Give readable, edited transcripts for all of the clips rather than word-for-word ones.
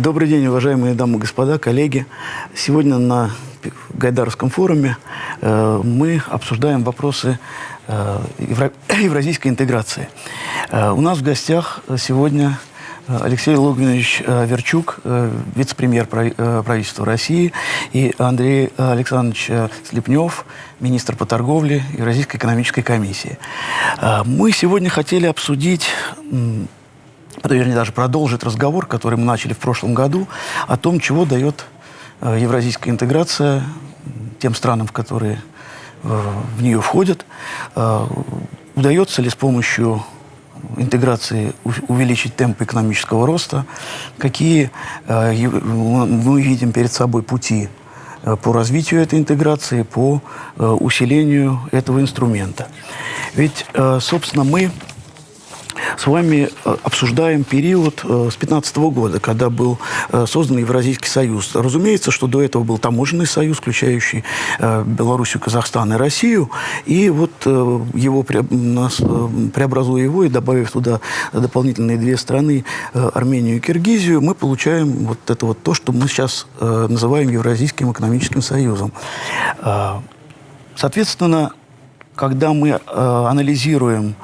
Добрый день, уважаемые дамы и господа, коллеги. Сегодня на Гайдаровском форуме мы обсуждаем вопросы евразийской интеграции. У нас в гостях сегодня Алексей Логвинович Overchuk, вице-премьер правительства России, и Андрей Александрович Slepnev, министр по торговле Eurasian Economic Комиссии. Мы сегодня хотели обсудить, вернее, даже продолжить разговор, который мы начали в прошлом году, о том, чего дает евразийская интеграция тем странам, которые в нее входят. Удается ли с помощью интеграции увеличить темп экономического роста, какие мы видим перед собой пути по развитию этой интеграции, по усилению этого инструмента. Ведь, собственно, мы с вами обсуждаем период с 2015 года, когда был создан Евразийский союз. Разумеется, что до этого был таможенный союз, включающий Белоруссию, Казахстан и Россию. И вот преобразуя его и добавив туда дополнительные две страны, Армению и Киргизию, мы получаем вот это вот то, что мы сейчас называем Евразийским экономическим союзом. Соответственно, когда мы анализируем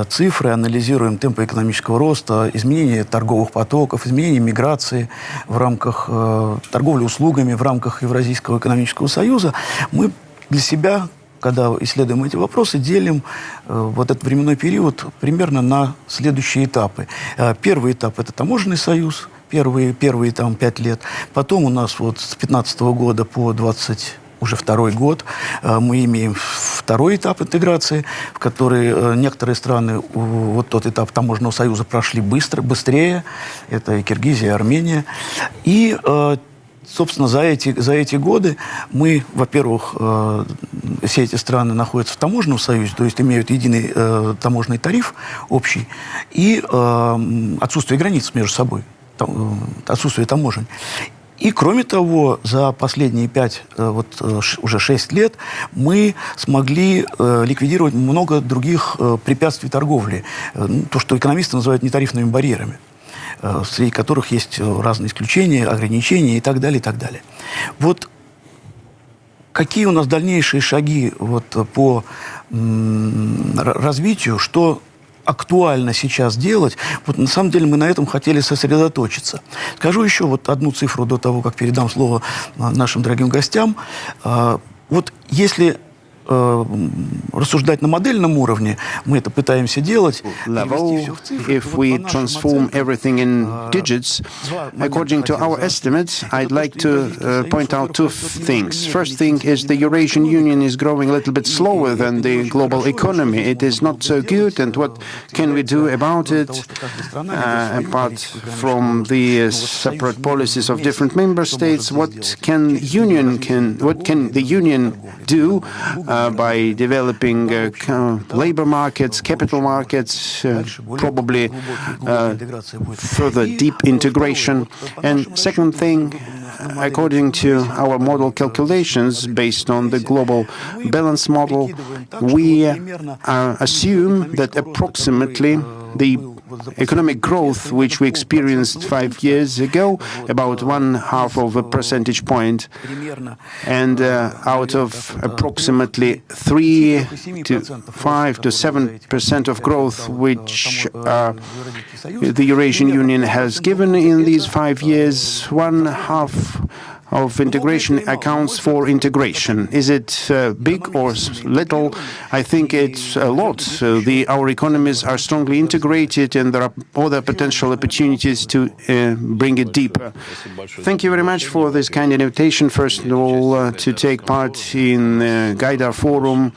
цифры, анализируем темпы экономического роста, изменения торговых потоков, изменения миграции в рамках торговли услугами в рамках Евразийского экономического союза, мы для себя, когда исследуем эти вопросы, делим вот этот временной период примерно на следующие этапы. Первый этап – это таможенный союз, первые там 5 лет. Потом у нас вот с 2015 года по 22 год мы имеем второй этап интеграции, в который некоторые страны вот тот этап таможенного союза прошли быстрее. Это и Киргизия, и Армения. И, собственно, за эти годы мы, во-первых, все эти страны находятся в таможенном союзе, то есть имеют единый таможенный тариф общий, и отсутствие границ между собой, отсутствие таможень. И, кроме того, за последние уже 6 лет мы смогли ликвидировать много других препятствий торговли. То, что экономисты называют нетарифными барьерами, среди которых есть разные исключения, ограничения и так далее, и так далее. Вот какие у нас дальнейшие шаги вот по развитию, что актуально сейчас делать, вот на самом деле мы на этом хотели сосредоточиться. Скажу еще вот одну цифру до того, как передам слово нашим дорогим гостям. Вот если рассуждать на модельном уровне, мы это пытаемся делать. If we transform everything in digits, according to our estimates, I'd like to point out two things. First thing is the Eurasian Union is growing a little bit slower than the global economy. It is not so good, and what can we do about it? Apart from the separate policies of different member states, what can the Union do by developing labor markets, capital markets, probably further deep integration. And second thing, according to our model calculations based on the global balance model, we assume that approximately the economic growth which we experienced 5 years ago, about 0.5 of a percentage point, and out of approximately 3 to 5 to 7% of growth which the Eurasian Union has given in these 5 years, 1/2 of integration accounts for integration. Is it big or little? I think it's a lot. So our economies are strongly integrated, and there are other potential opportunities to bring it deeper. Thank you very much for this kind invitation, first of all, to take part in Gaidar Forum.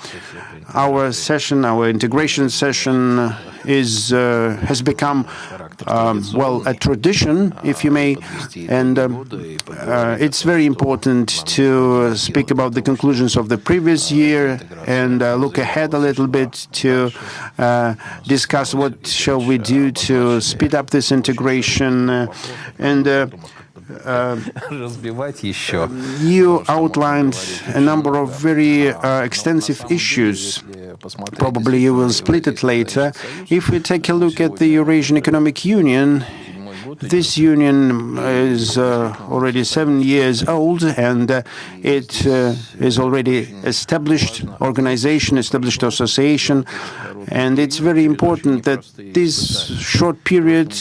Our session, our integration session, has become a tradition, if you may, and it's very important to speak about the conclusions of the previous year and look ahead a little bit to discuss what shall we do to speed up this integration. You outlined a number of very extensive issues. Probably you will split it later. If we take a look at the Eurasian Economic Union, This union is already 7 years old, and it is already established organization, established association, and it's very important that this short period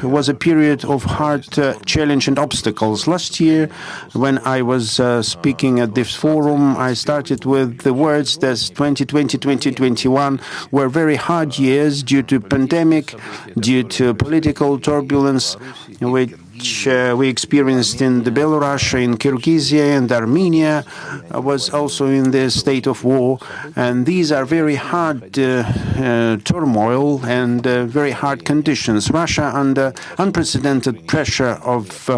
was a period of hard challenge and obstacles. Last year, when I was speaking at this forum, I started with the words that 2020-2021 were very hard years due to pandemic, due to political turbulence, which we experienced in the Belarus, in Kyrgyzia, and Armenia was also in the state of war. And these are very hard turmoil and very hard conditions. Russia, under unprecedented pressure of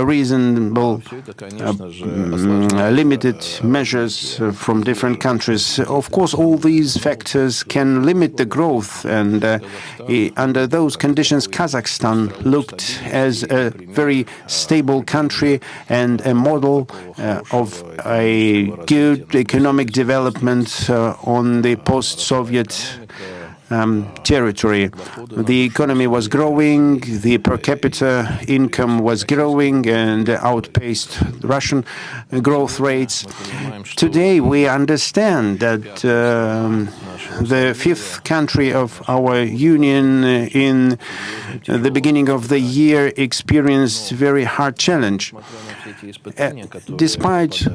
reasonable limited measures from different countries. Of course, all these factors can limit the growth, and under those conditions, Kazakhstan looked as a very stable country and a model of a good economic development on the post-Soviet territory. The economy was growing, the per capita income was growing and outpaced Russian growth rates. Today we understand that the fifth country of our union in the beginning of the year experienced very hard challenge. Despite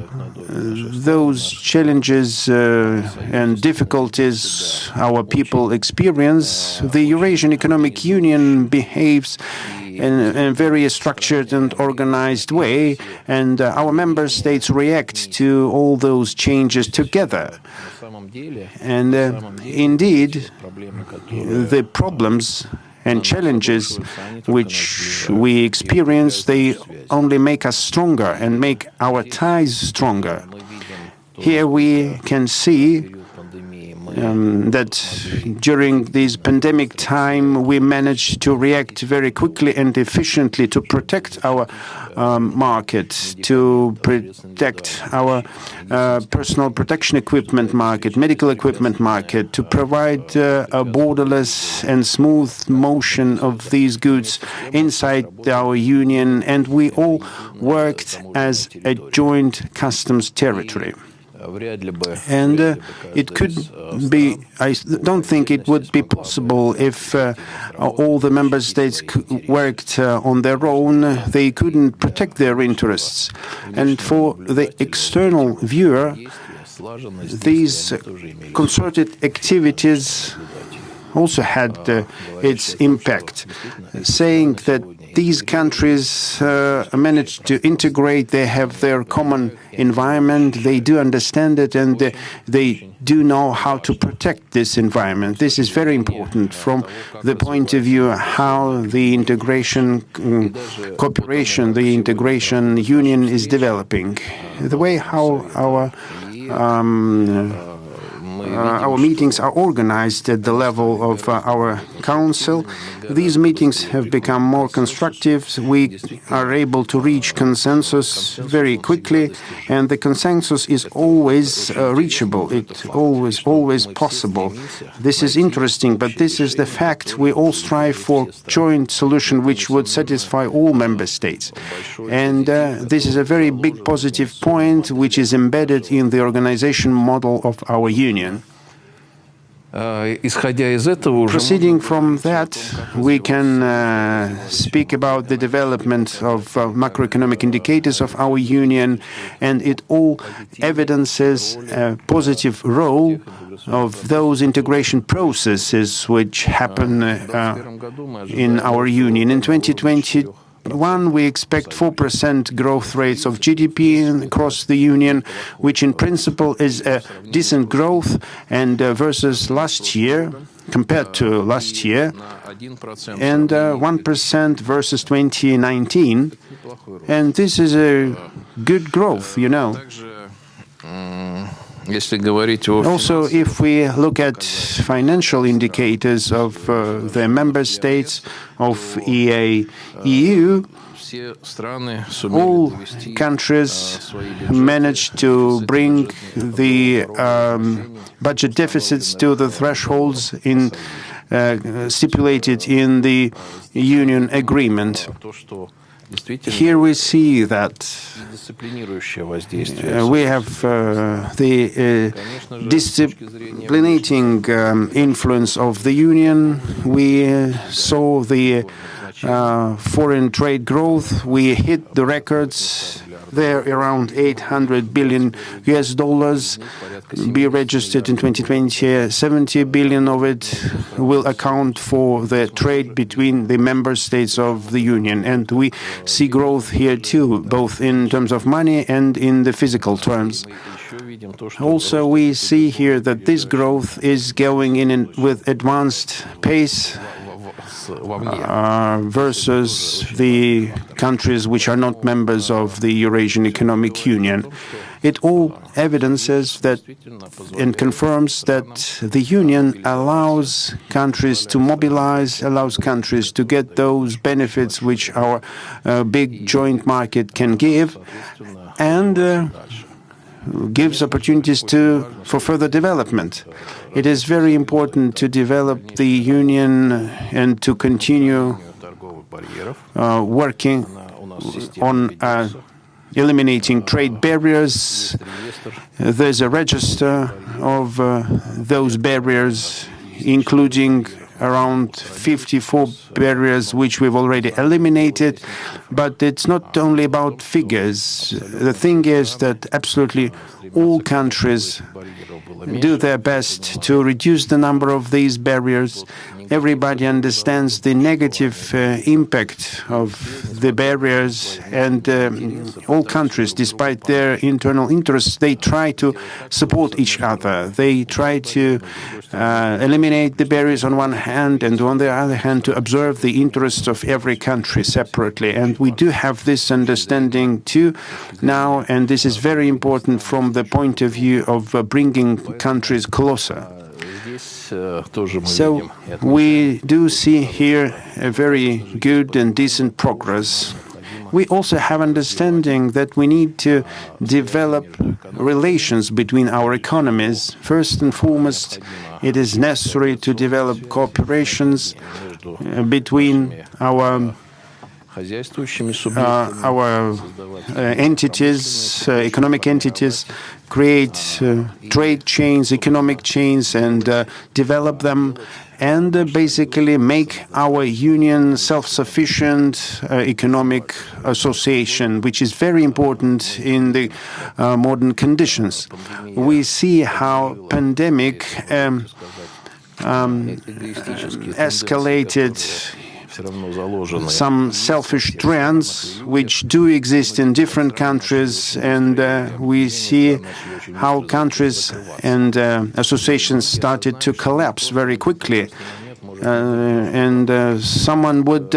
those challenges and difficulties our people experience, the Eurasian Economic Union behaves in a very structured and organized way, and our member states react to all those changes together. And indeed, the problems and challenges which we experience, they only make us stronger and make our ties stronger. Here we can see that during this pandemic time, we managed to react very quickly and efficiently to protect our market, to protect our personal protection equipment market, medical equipment market, to provide a borderless and smooth motion of these goods inside our union, and we all worked as a joint customs territory. And it could be, I don't think it would be possible if all the member states worked on their own. They couldn't protect their interests. And for the external viewer, these concerted activities also had its impact, saying that these countries managed to integrate, they have their common environment, they do understand it, and they do know how to protect this environment. This is very important from the point of view how the integration cooperation, the integration union is developing. The way how our meetings are organized at the level of our council. These meetings have become more constructive. We are able to reach consensus very quickly, and the consensus is always reachable. It's always possible. This is interesting, but this is the fact. We all strive for joint solution which would satisfy all member states. And this is a very big positive point which is embedded in the organization model of our union. Proceeding from that, we can speak about the development of macroeconomic indicators of our union, and it all evidences a positive role of those integration processes which happen in our union. In 2021, we expect 4% growth rates of GDP across the union, which in principle is a decent growth, and versus last year, compared to last year, and 1% versus 2019. And this is a good growth, you know. Also, if we look at financial indicators of the member states of Eaeu, all countries managed to bring the budget deficits to the thresholds in stipulated in the Union agreement. Here we see that we have the disciplinating influence of the Union. We saw the foreign trade growth. We hit the records there, around $800 billion be registered in 2020. 70 billion of it will account for the trade between the member states of the Union. And we see growth here too, both in terms of money and in the physical terms. Also, we see here that this growth is going in with advanced pace versus the countries which are not members of the Eurasian Economic Union. It all evidences that and confirms that the Union allows countries to mobilize, allows countries to get those benefits which our big joint market can give, and gives opportunities for further development. It is very important to develop the Union and to continue working on eliminating trade barriers. There's a register of those barriers, including around 54 barriers which we've already eliminated. But it's not only about figures. The thing is that absolutely all countries do their best to reduce the number of these barriers. Everybody understands the negative impact of the barriers, and all countries, despite their internal interests, they try to support each other. They try to eliminate the barriers on one hand, and on the other hand, to observe the interests of every country separately. And we do have this understanding too now, and this is very important from the point of view of bringing countries closer. So we do see here a very good and decent progress. We also have understanding that we need to develop relations between our economies. First and foremost, it is necessary to develop cooperations between our entities, economic entities, create trade chains, economic chains, and develop them, and basically make our union self-sufficient economic association, which is very important in the modern conditions. We see how pandemic escalated some selfish trends which do exist in different countries, and we see how countries and associations started to collapse very quickly. And someone would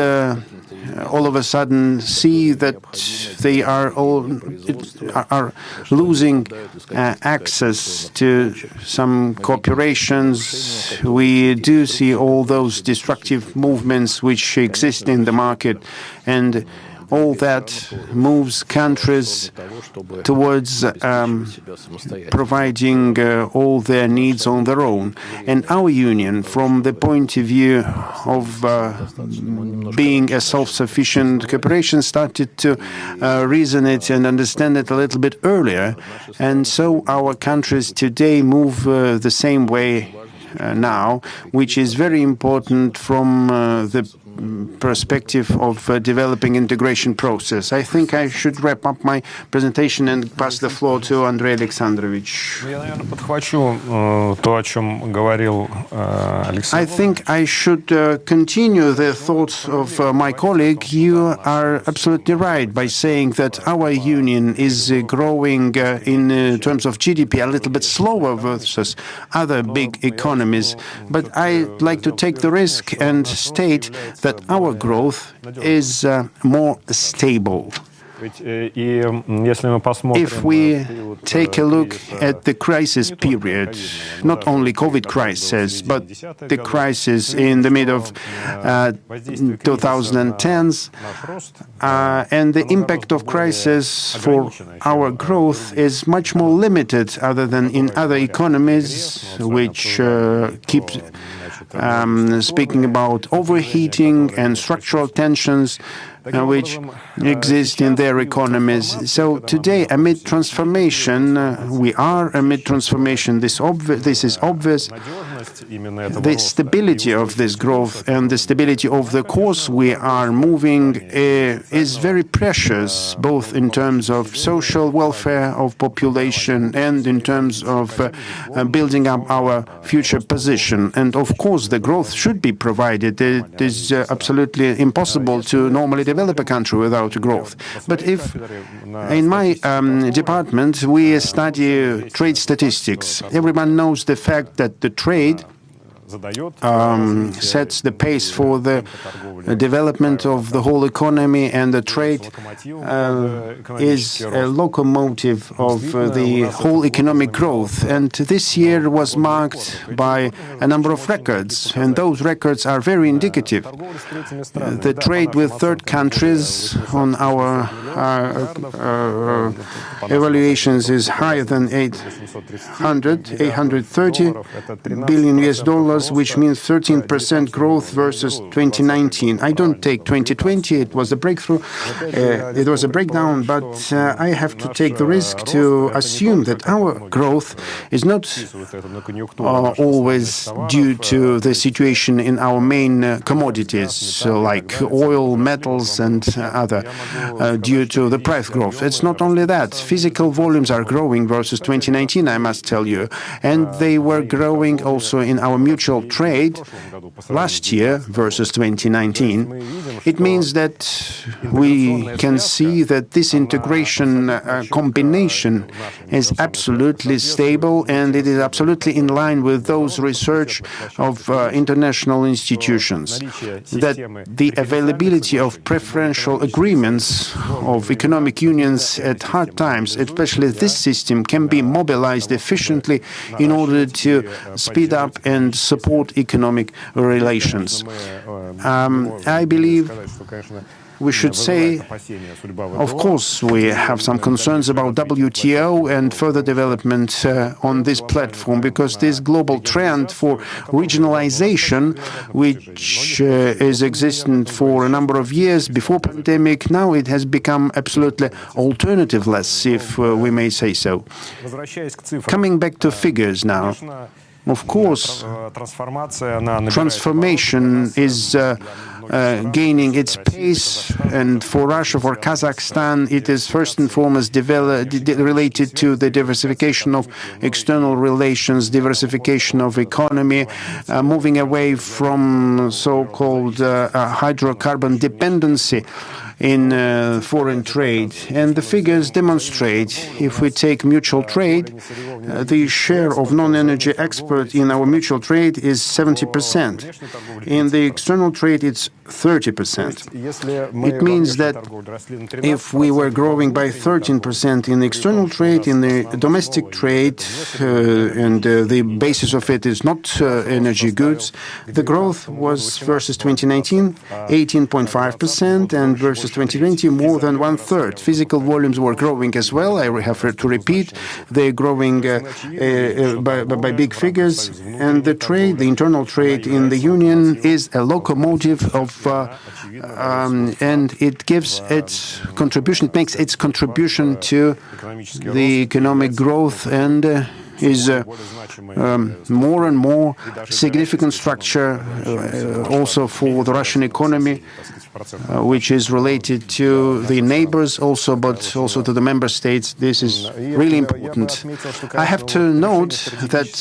all of a sudden see that they are losing access to some corporations. We do see all those destructive movements which exist in the market, and all that moves countries towards providing all their needs on their own. And our union, from the point of view of being a self-sufficient corporation, started to reason it and understand it a little bit earlier. And so our countries today move the same way now, which is very important from the perspective of developing integration process. I think I should wrap up my presentation and pass the floor to Andrey Alexandrovich. I think I should continue the thoughts of my colleague. You are absolutely right by saying that our union is growing in terms of GDP a little bit slower versus other big economies. But I'd like to take the risk and state that our growth is more stable. If we take a look at the crisis period, not only COVID crisis, but the crisis in the mid of 2010s, and the impact of crisis for our growth is much more limited other than in other economies, which keep speaking about overheating and structural tensions which exist in their economies. So today, amid transformation, we are amid transformation. This is obvious. The stability of this growth and the stability of the course we are moving is very precious, both in terms of social welfare of population and in terms of building up our future position. And of course, the growth should be provided. It is absolutely impossible to normally develop a country without growth. But if in my department we study trade statistics, everyone knows the fact that the trade sets the pace for the development of the whole economy, and the trade is a locomotive of the whole economic growth. And this year was marked by a number of records, and those records are very indicative. The trade with third countries on our evaluations is higher than 830 billion US dollars, which means 13% growth versus 2019. I don't take 2020, it was a breakthrough, it was a breakdown, but I have to take the risk to assume that our growth is not always due to the situation in our main commodities, like oil, metals, and other, due to the price growth. It's not only that. Physical volumes are growing versus 2019, I must tell you, and they were growing also in our mutual trade last year versus 2019. It means that we can see that this integration combination is absolutely stable, and it is absolutely in line with those research of international institutions, that the availability of preferential agreements of economic unions at hard times, especially this system, can be mobilized efficiently in order to speed up and support economic relations. I believe we should say, of course, we have some concerns about WTO and further development on this platform, because this global trend for regionalization, which is existent for a number of years before pandemic, now it has become absolutely alternativeless, if we may say so. Coming back to figures now. Of course, transformation is gaining its pace, and for Russia, for Kazakhstan, it is first and foremost related to the diversification of external relations, diversification of economy, moving away from so-called hydrocarbon dependency in foreign trade. And the figures demonstrate, if we take mutual trade, the share of non-energy export in our mutual trade is 70%. In the external trade, it's 30%. It means that if we were growing by 13% in the external trade, in the domestic trade, and the basis of it is not energy goods, the growth was versus 2019, 18.5%, and versus 2020, more than one-third. Physical volumes were growing as well. I have to repeat, they're growing by big figures, and the trade, the internal trade in the Union, is a locomotive of and it gives its contribution, it makes its contribution to the economic growth, and is more and more significant structure also for the Russian economy, which is related to the neighbors also, but also to the member states. This is really important. I have to note that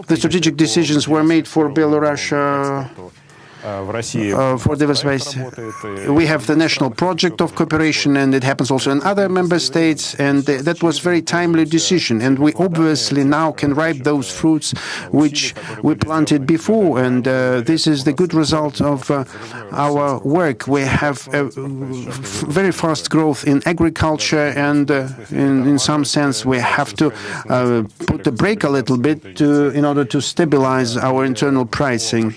the strategic decisions were made for Belarus for diversified. We have the national project of cooperation, and it happens also in other member states, and that was very timely decision. And we obviously now can ripe those fruits which we planted before, and this is the good result of our work. We have a very fast growth in agriculture, and in some sense we have to put the brake a little bit in order to stabilize our internal pricing.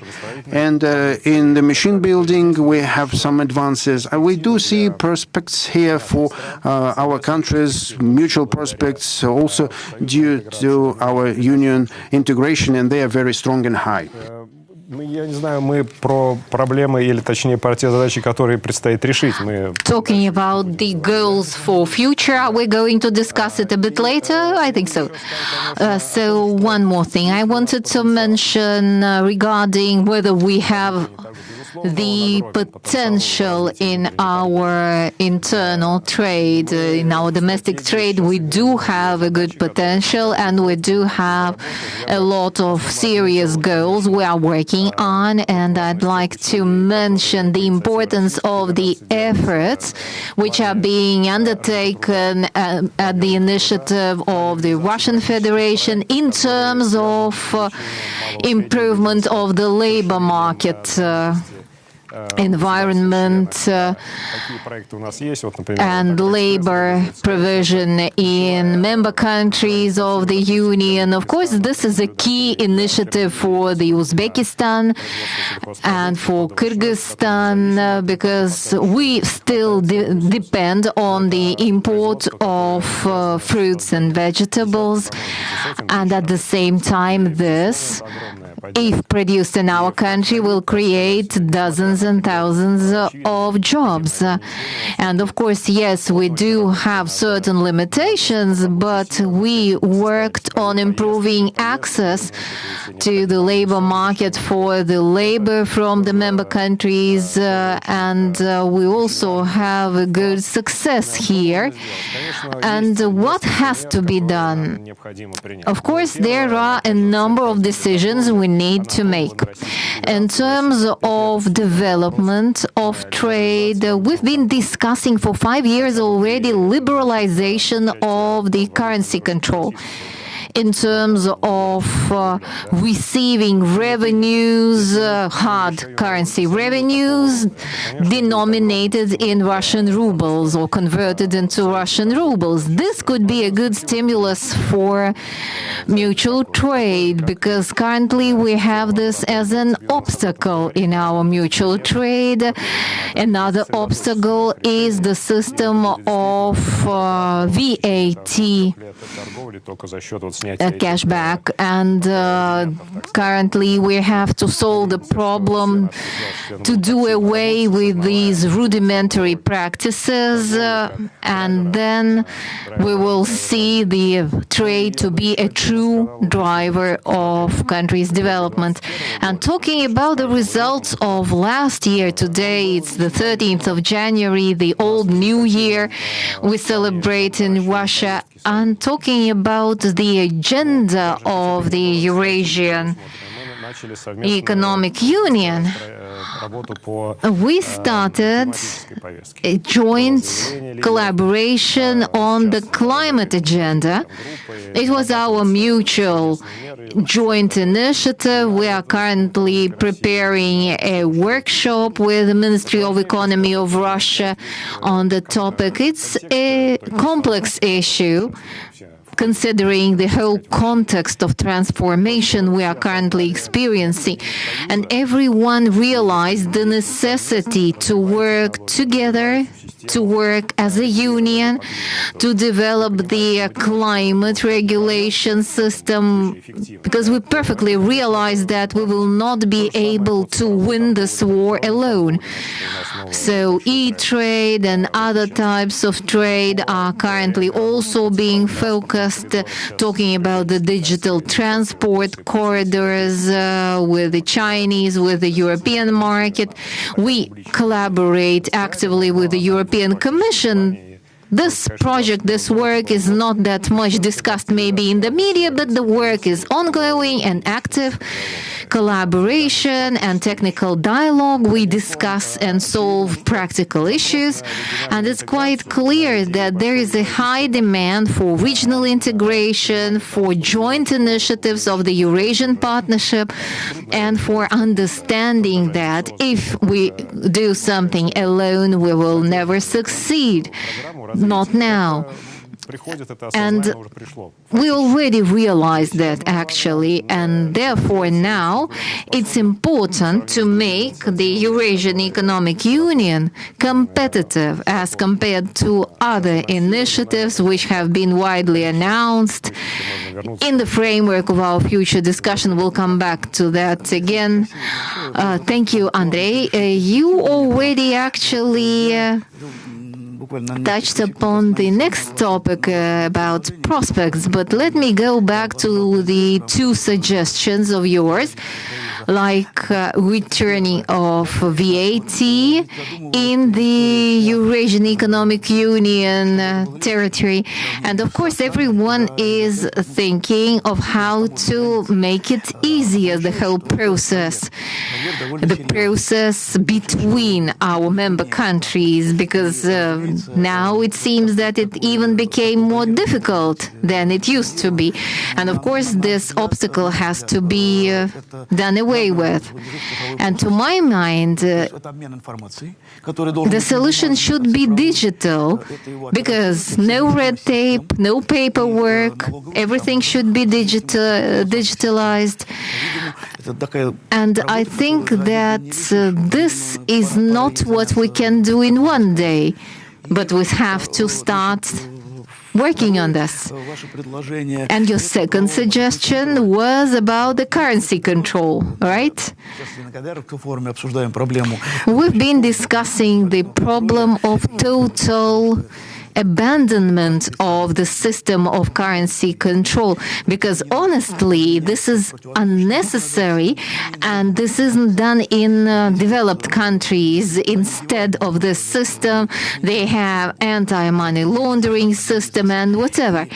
And in the machine building, we have some advances. We do see prospects here for our countries, mutual prospects, also due to our union integration, and they are very strong and high. Я не знаю, мы про проблемы, или точнее про те задачи, которые предстоит решить. Talking about the goals for future, we're going to discuss it a bit later. I think so. So one more thing I wanted to mention regarding whether we have the potential in our internal trade, in our domestic trade. We do have a good potential, and we do have a lot of serious goals we are working on. And I'd like to mention the importance of the efforts which are being undertaken at the initiative of the Russian Federation in terms of improvement of the labor market environment and labor provision in member countries of the Union. Of course, this is a key initiative for the Uzbekistan and for Kyrgyzstan because we still depend on the import of fruits and vegetables, and at the same time this, if produced in our country, will create dozens and thousands of jobs. And of course, yes, we do have certain limitations, but we worked on improving access to the labor market for the labor from the member countries, and we also have a good success here. And what has to be done? Of course, there are a number of decisions we need to make. In terms of development of trade, we've been discussing for 5 years already liberalization of the currency control. In terms of receiving revenues, hard currency revenues denominated in Russian rubles or converted into Russian rubles. This could be a good stimulus for mutual trade because currently we have this as an obstacle in our mutual trade. Another obstacle is the system of VAT. Cashback, and currently we have to solve the problem to do away with these rudimentary practices, and then we will see the trade to be a true driver of country's development. And talking about the results of last year, today it's the 13th of January, the old new year we celebrate in Russia, and talking about the agenda of the Eurasian Economic Union, we started a joint collaboration on the climate agenda. It was our mutual joint initiative. We are currently preparing a workshop with the Ministry of Economy of Russia on the topic. It's a complex issue, considering the whole context of transformation we are currently experiencing. And everyone realized the necessity to work together, to work as a union, to develop the climate regulation system, because we perfectly realize that we will not be able to win this war alone. So e-trade and other types of trade are currently also being focused, talking about the digital transport corridors with the Chinese, with the European market. We collaborate actively with the European Commission. This project, this work is not that much discussed maybe in the media, but the work is ongoing and active. Collaboration and technical dialogue, we discuss and solve practical issues, and it's quite clear that there is a high demand for regional integration, for joint initiatives of the Eurasian Partnership, and for understanding that if we do something alone, we will never succeed. Not now. And we already realized that, actually, and therefore now it's important to make the Eurasian Economic Union competitive as compared to other initiatives which have been widely announced in the framework of our future discussion. We'll come back to that again. Thank you, Andrey. You already actually touched upon the next topic about prospects, but let me go back to the two suggestions of yours, like returning of VAT in the Eurasian Economic Union territory. And of course, everyone is thinking of how to make it easier, the whole process, the process between our member countries, because now it seems that it even became more difficult than it used to be. And of course, this obstacle has to be done away with. And to my mind, the solution should be digital, because no red tape, no paperwork, everything should be digitalized. And I think that this is not what we can do in one day, but we have to start working on this. And your second suggestion was about the currency control, right? We've been discussing the problem of total abandonment of the system of currency control, because honestly, this is unnecessary, and this isn't done in developed countries. Instead of this system, they have anti-money laundering system and whatever.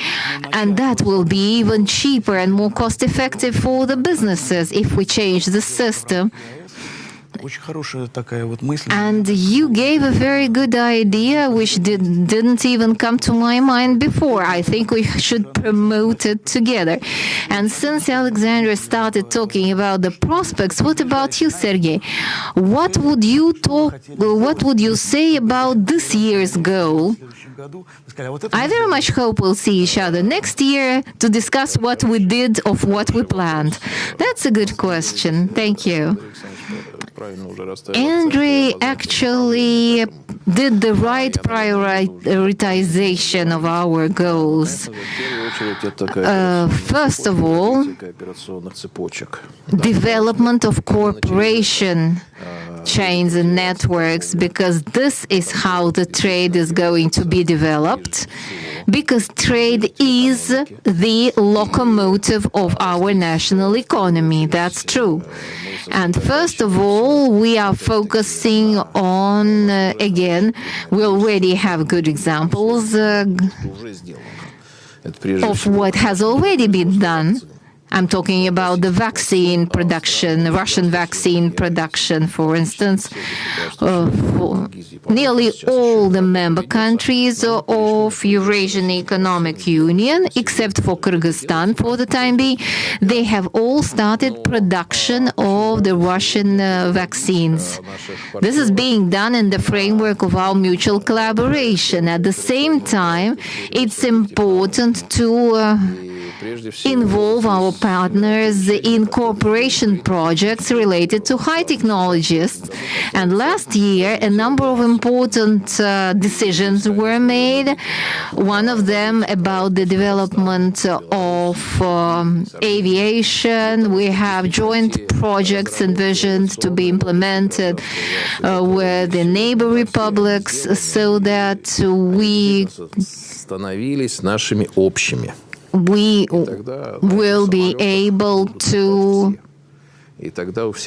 And that will be even cheaper and more cost-effective for the businesses if we change the system. And you gave a very good idea, which didn't even come to my mind before. I think we should promote it together. And since Alexander started talking about the prospects, what about you, Sergey? What would you say about this year's goal? I very much hope we'll see each other next year to discuss what we did of what we planned. That's a good question. Thank you. Andrey actually did the right prioritization of our goals. First of all, development of cooperation chains and networks, because this is how the trade is going to be developed, because trade is the locomotive of our national economy. That's true. And first of all, we are focusing on, again, we already have good examples of what has already been done. I'm talking about the vaccine production, Russian vaccine production, for instance. Nearly all the member countries of Eurasian Economic Union, except for Kyrgyzstan for the time being, they have all started production of the Russian vaccines. This is being done in the framework of our mutual collaboration. At the same time, it's important to involve our partners in cooperation projects related to high technologies. And last year, a number of important decisions were made. One of them about the development of aviation. We have joint projects envisioned to be implemented with the neighbor republics, so that we will be able to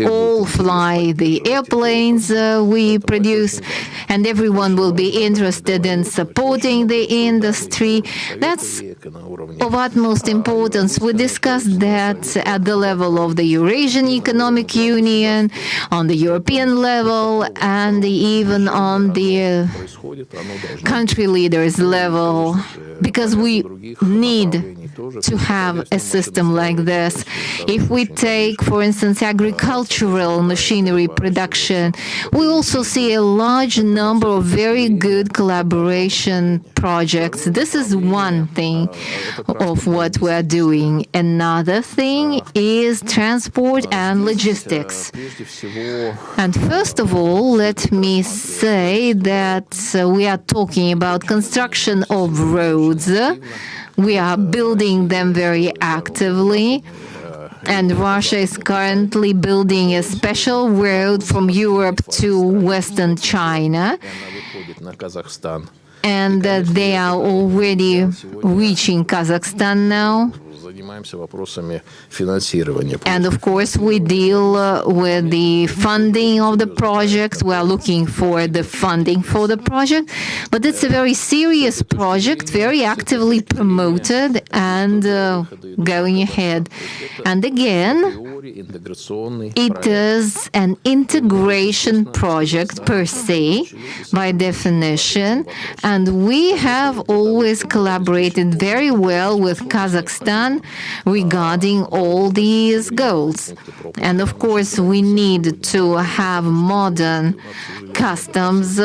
all fly the airplanes we produce, and everyone will be interested in supporting the industry. That's of utmost importance. We discussed that at the level of the Eurasian Economic Union, on the European level, and even on the country leaders level, because we need to have a system like this. If we take, for instance, agricultural machinery production. We also see a large number of very good collaboration projects. This is one thing of what we are doing. Another thing is transport and logistics. And first of all, let me say that we are talking about construction of roads. We are building them very actively. And Russia is currently building a special road from Europe to Western China. And they are already reaching Kazakhstan now. And of course, we deal with the funding of the project. We are looking for the funding for the project. But it's a very serious project, very actively promoted and going ahead. And again, it is an integration project per se, by definition. And we have always collaborated very well with Kazakhstan regarding all these goals. And of course, we need to have modern customs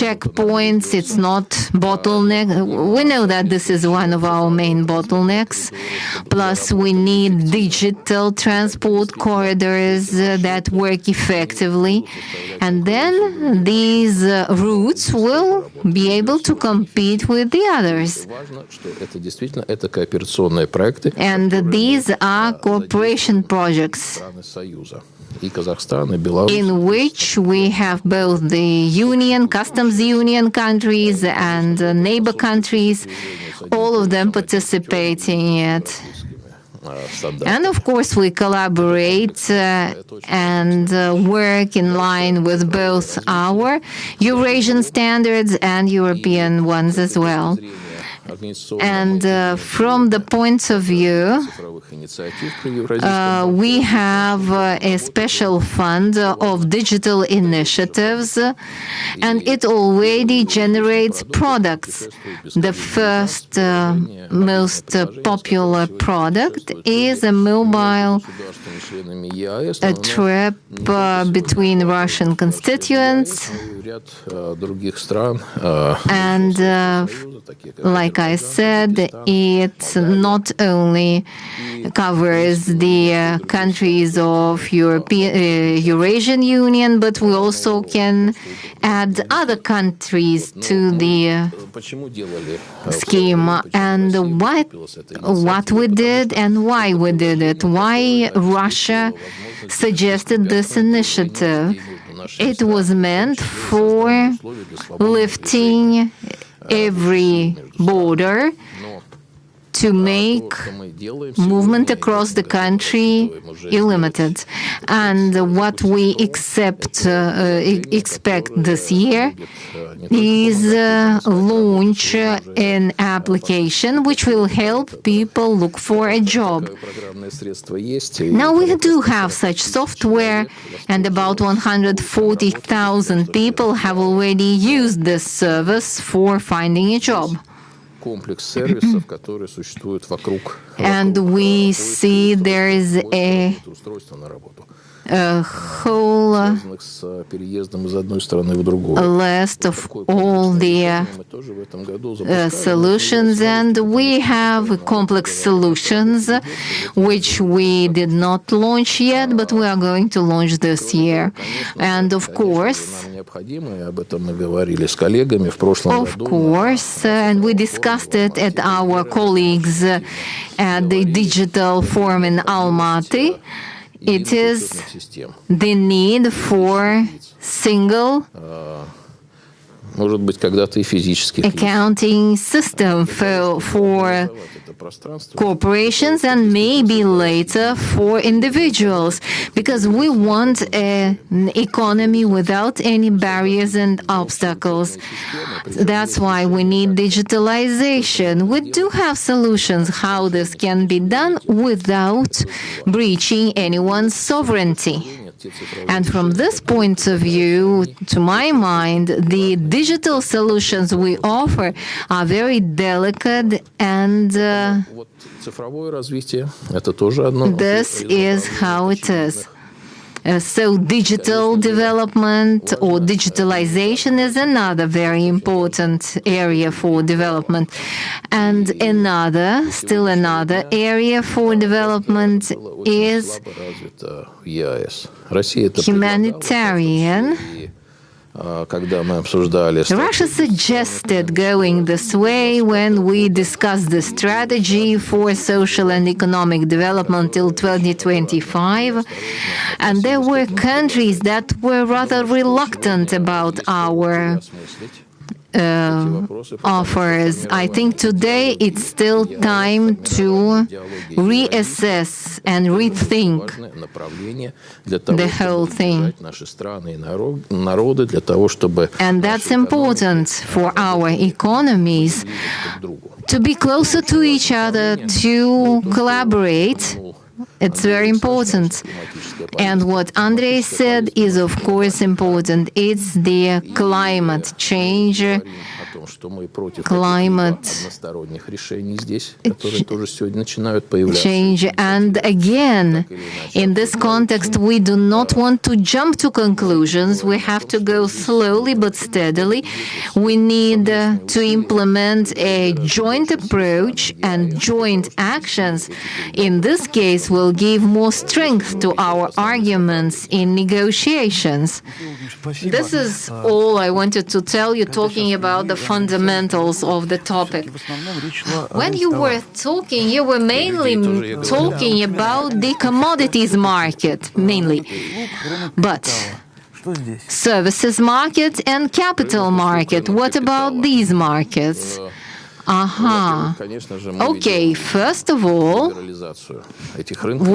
checkpoints. It's not bottleneck. We know that this is one of our main bottlenecks. Plus, we need digital transport corridors that work effectively. And then these routes will be able to compete with the others. And these are cooperation projects in which we have both the union, customs union countries and neighbor countries, all of them participating in it. And of course, we collaborate and work in line with both our Eurasian standards and European ones as well. And from the point of view, we have a special fund of digital initiatives, and it already generates products. The first most popular product is a mobile trip between Russian constituents. And like I said, it not only covers the countries of Eurasian Union, but we also can add other countries to the scheme. And what we did and why we did it, why Russia suggested this initiative. It was meant for lifting every border to make movement across the country illimited. And what we expect this year is launch an application which will help people look for a job. Now we do have such software, and about 140,000 people have already used this service for finding a job. And we see there is a whole list of all the solutions, and we have complex solutions which we did not launch yet, but we are going to launch this year. And of course, and we discussed it at our colleagues at the digital forum in Almaty. It is the need for single accounting system for corporations and maybe later for individuals, because we want an economy without any barriers and obstacles. That's why we need digitalization. We do have solutions how this can be done without breaching anyone's sovereignty. And from this point of view, to my mind, the digital solutions we offer are very delicate, and this is how it is. So digital development or digitalization is another very important area for development. And still another area for development is humanitarian. Russia suggested going this way when we discussed the strategy for social and economic development till 2025. And there were countries that were rather reluctant about our offers. I think today it's still time to reassess and rethink the whole thing. And that's important for our economies, to be closer to each other, to collaborate. It's very important. And what Andrey said is, of course, important. It's the climate change, change. And again, in this context, we do not want to jump to conclusions. We have to go slowly but steadily. We need to implement a joint approach, and joint actions in this case will give more strength to our arguments in negotiations. This is all I wanted to tell you, talking about the fundamentals of the topic. When you were talking, you were mainly talking about the commodities market, mainly. But services market and capital market, what about these markets? Okay, first of all,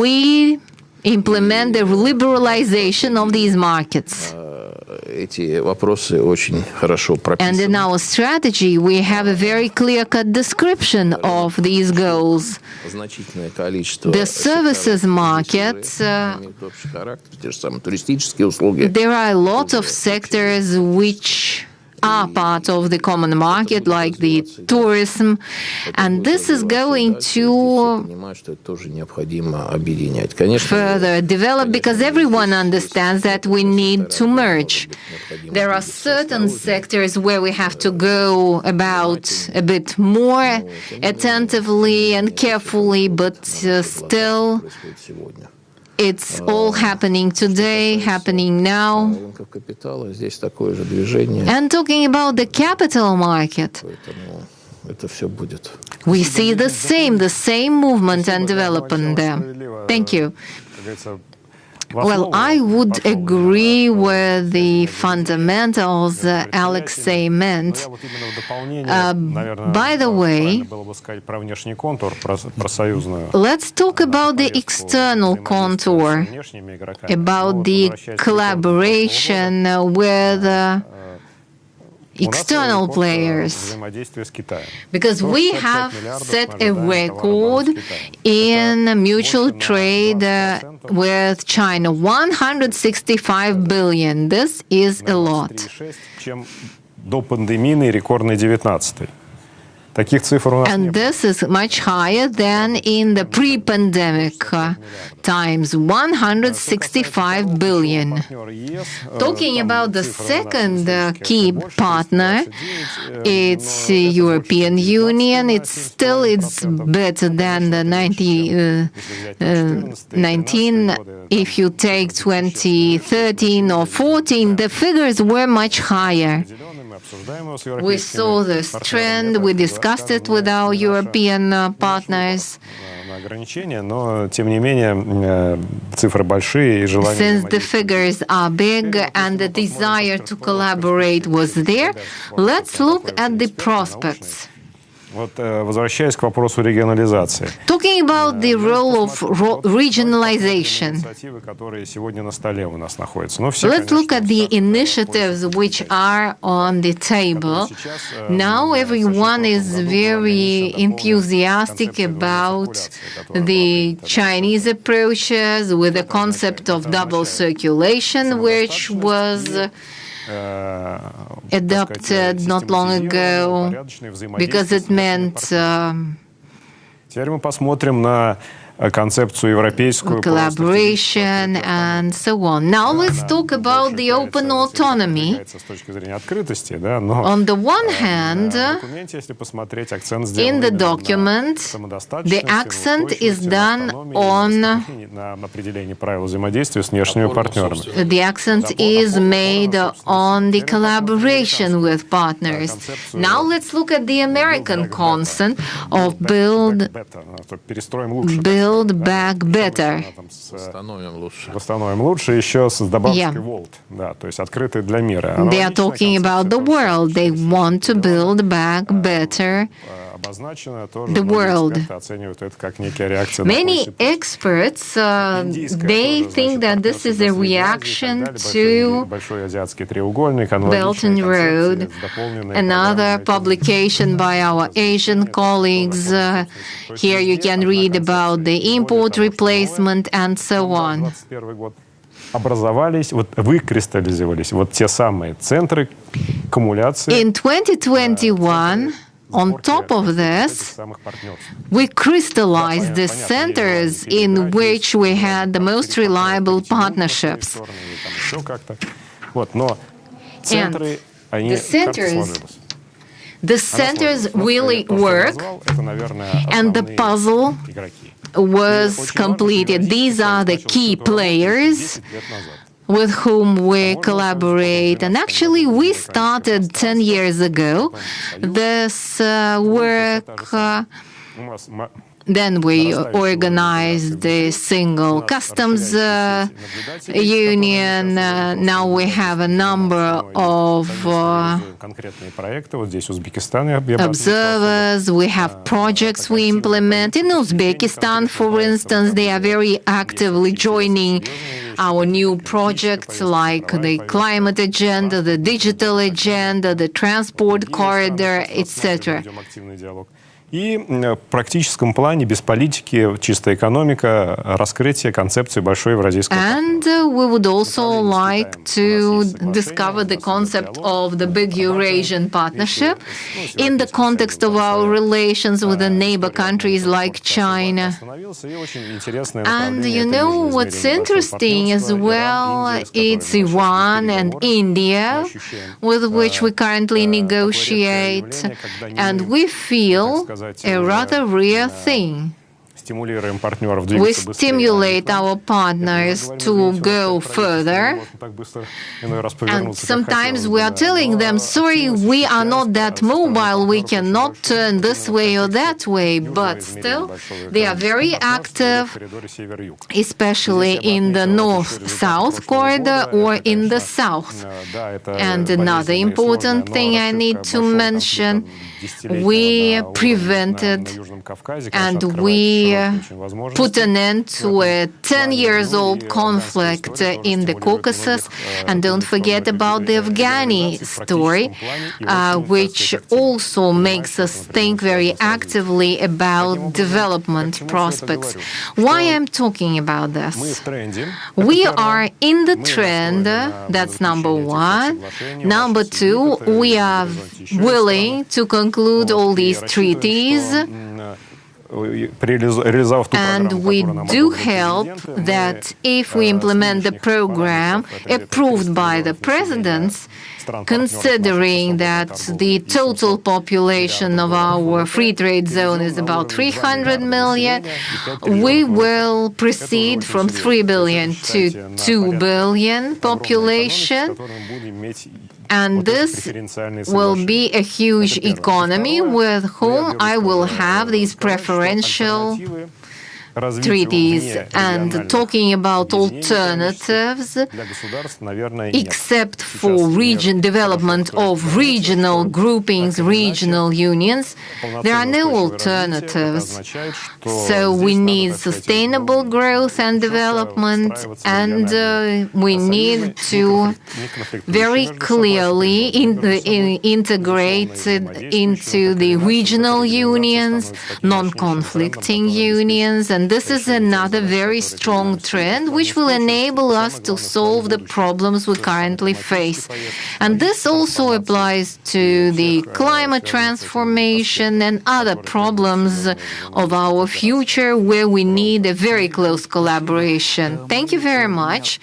we implement the liberalization of these markets. And in our strategy, we have a very clear-cut description of these goals. The services market, there are a lot of sectors which are part of the common market, like the tourism, and this is going to further develop because everyone understands that we need to merge. There are certain sectors where we have to go about a bit more attentively and carefully, but still it's all happening today, happening now. And talking about the capital market, we see the same movement and development there. Thank you. Well, I would agree with the fundamentals Alexey meant. By the way, let's talk about the external contour, about the collaboration with external players, because we have set a record in mutual trade with China, 165 billion. This is a lot. And this is much higher than in the pre-pandemic times, 165 billion. Talking about the second key partner, it's European Union. It's better than the 19. If you take 2013 or 14, the figures were much higher. We saw this trend, we discussed it with our European partners. Since the figures are big and the desire to collaborate was there, let's look at the prospects. Вот, возвращаясь к вопросу регионализации. Talking about the role of regionalization, Инициативы, которые сегодня на столе у нас находятся. Ну, все, let's конечно, look at the initiatives which are on the table. Now everyone is very enthusiastic about the Chinese approaches with the concept of double circulation, which was adopted not long ago because it meant Теперь мы посмотрим на концепцию европейскую collaboration and so on. Now let's talk about the open autonomy. с точки зрения открытости, да, но On the one hand, в документе, если посмотреть, акцент in сделан the document, the accent is done on на определении правил взаимодействия с внешними партнерами. the accent is made on the collaboration with partners. Now let's look at the American concept of Перестроим лучше. build back better. Восстановим лучше еще с добавкой world, да, то есть открытый для мира. They are talking about the world. They want to build back better the world. Many experts, they think that this is a reaction to Belt and Road, another publication by our Asian colleagues. Here you can read about the import replacement and so on. Образовались, вот выкристаллизовались вот те самые центры аккумуляции. In 2021, on top of this, we crystallized the centers in which we had the most reliable partnerships. And the centers really work, and the puzzle was completed. These are the key players with whom we collaborate. And actually, we started 10 years ago this work. Then we organized the single customs union. Now we have a number of observers. We have projects we implement. In Uzbekistan, for instance, they are very actively joining our new projects like the climate agenda, the digital agenda, the transport corridor, etc. И в практическом плане, без политики, чистая экономика, раскрытие концепции большой евразийской. And we would also like to discover the concept of the big Eurasian partnership in the context of our relations with the neighbor countries like China. And you know what's interesting as well? It's Iran and India, with which we currently negotiate, and we feel a rather rare thing. We stimulate our partners to go further, and sometimes we are telling them, sorry, we are not that mobile, we cannot turn this way or that way, but still they are very active, especially in the north-south corridor or in the south. And another important thing I need to mention, we prevented and we put an end to a 10-year-old conflict in the Caucasus. And don't forget about the Afghani story, which also makes us think very actively about development prospects. Why I'm talking about this? We are in the trend, that's number one. Number two, we are willing to conclude all these treaties, and we do help that if we implement the program approved by the presidents, considering that the total population of our free trade zone is about 300 million, we will proceed from 3 billion to 2 billion population. And this will be a huge economy with whom I will have these preferential treaties and talking about alternatives, except for development of regional groupings, regional unions, there are no alternatives. So we need sustainable growth and development, and we need to very clearly integrate into the regional unions, non-conflicting unions, and this is another very strong trend which will enable us to solve the problems we currently face. And this also applies to the climate transformation and other problems of our future where we need a very close collaboration. Thank you very much.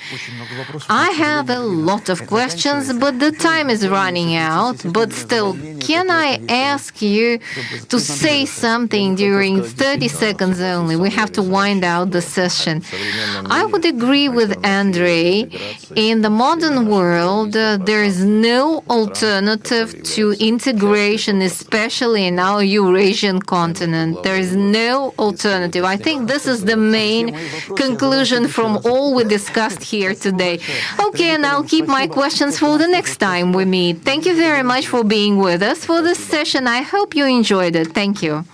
I have a lot of questions, but the time is running out. But still, can I ask you to say something during 30 seconds only? We have to wind out the session. I would agree with Andrey. In the modern world, there is no alternative to integration, especially in our Eurasian continent. There is no alternative. I think this is the main conclusion from all we discussed here today. Okay, and I'll keep my questions for the next time we meet. Thank you very much for being with us for this session. I hope you enjoyed it. Thank you.